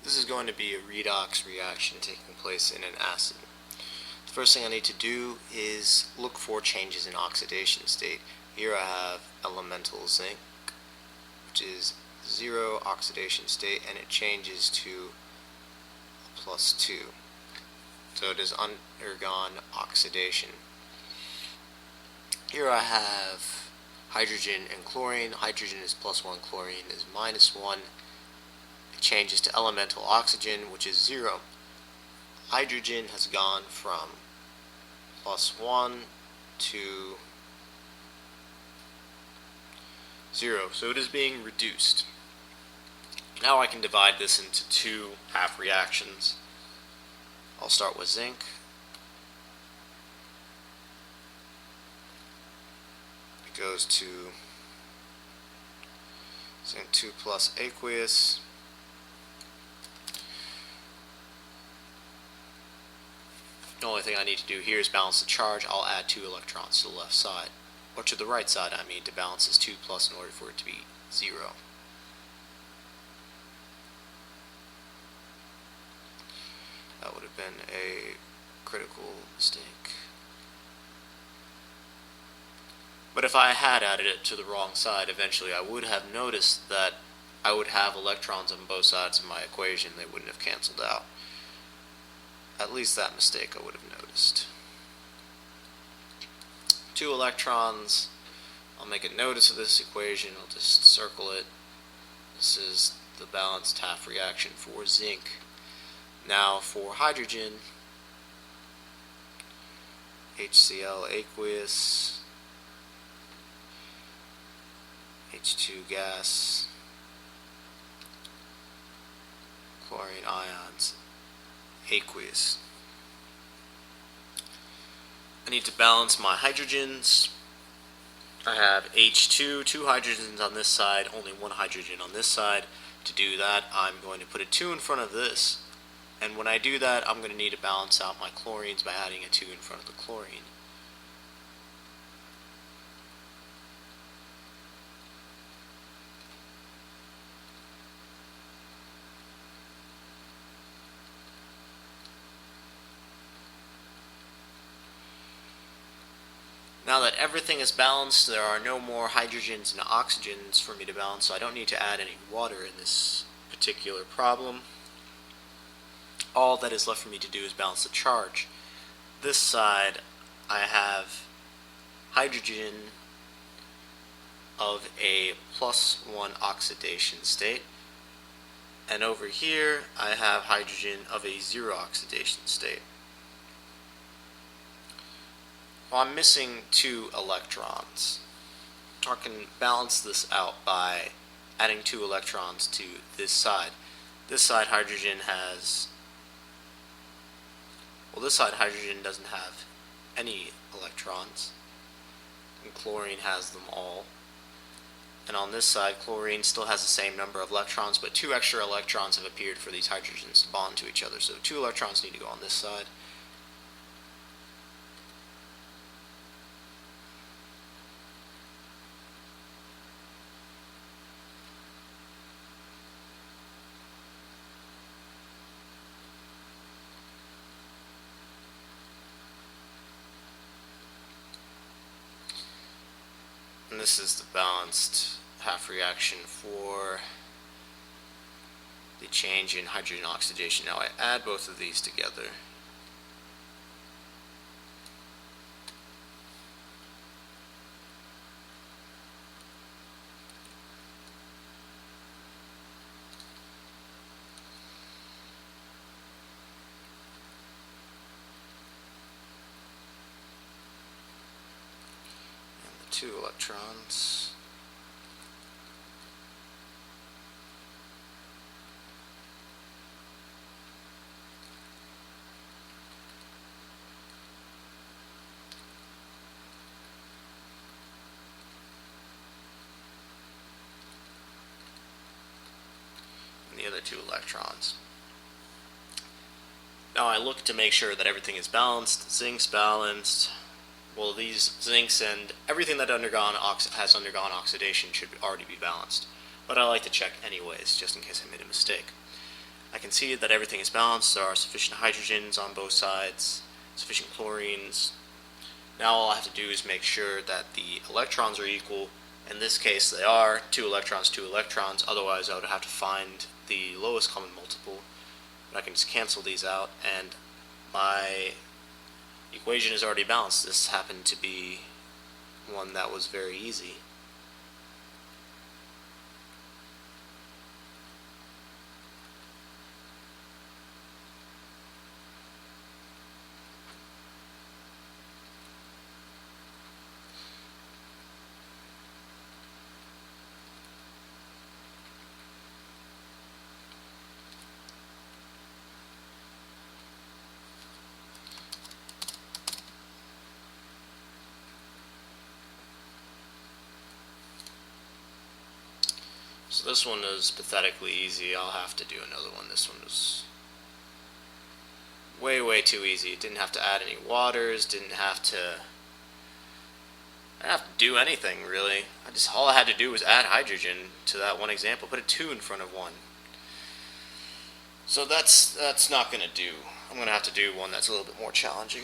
This is going to be a redox reaction taking place in an acid. The first thing I need to do is look for changes in oxidation state. Here I have elemental zinc, which is 0 oxidation state, and it changes to +2. So it has undergone oxidation. Here I have hydrogen and chlorine. Hydrogen is +1, chlorine is -1. It changes to elemental oxygen, which is 0. Hydrogen has gone from +1 to 0, so it is being reduced. Now I can divide this into two half reactions. I'll start with zinc. It goes to zinc 2 plus aqueous. The only thing I need to do here is balance the charge. I'll add 2 electrons to the left side, or to the right side, I mean, to balance this 2 plus in order for it to be 0. That would have been a critical mistake. But if I had added it to the wrong side, eventually I would have noticed that I would have electrons on both sides of my equation. They wouldn't have canceled out. At least that mistake I would have noticed. 2 electrons. I'll make a notice of this equation. I'll just circle it. This is the balanced half reaction for zinc. Now for hydrogen, HCl aqueous, H2 gas, chlorine ions, aqueous. I need to balance my hydrogens. I have H2, 2 hydrogens on this side, only 1 hydrogen on this side. To do that, I'm going to put a 2 in front of this. And when I do that, I'm going to need to balance out my chlorines by adding a 2 in front of the chlorine. Now that everything is balanced, there are no more hydrogens and oxygens for me to balance, so I don't need to add any water in this particular problem. All that is left for me to do is balance the charge. This side, I have hydrogen of a +1 oxidation state, and over here I have hydrogen of a 0 oxidation state. Well, I'm missing 2 electrons. I can balance this out by adding 2 electrons to this side. This side hydrogen has, well, this side hydrogen doesn't have any electrons, and chlorine has them all. And on this side, chlorine still has the same number of electrons, but 2 extra electrons have appeared for these hydrogens to bond to each other, so 2 electrons need to go on this side. And this is the balanced half reaction for the change in hydrogen oxidation. Now I add both of these together. And the 2 electrons. The other 2 electrons. Now I look to make sure that everything is balanced. Zinc's balanced. Well, these zincs and everything that has undergone oxidation should already be balanced. But I like to check anyways, just in case I made a mistake. I can see that everything is balanced. There are sufficient hydrogens on both sides, sufficient chlorines. Now all I have to do is make sure that the electrons are equal. In this case they are, 2 electrons, otherwise I would have to find the lowest common multiple. But I can just cancel these out and my equation is already balanced. This happened to be one that was very easy. So this one is pathetically easy. I'll have to do another one. This one was way too easy. Didn't have to add any waters, didn't have to do anything really. All I had to do was add hydrogen to that one example, put a 2 in front of 1. So that's not going to do. I'm going to have to do one that's a little bit more challenging.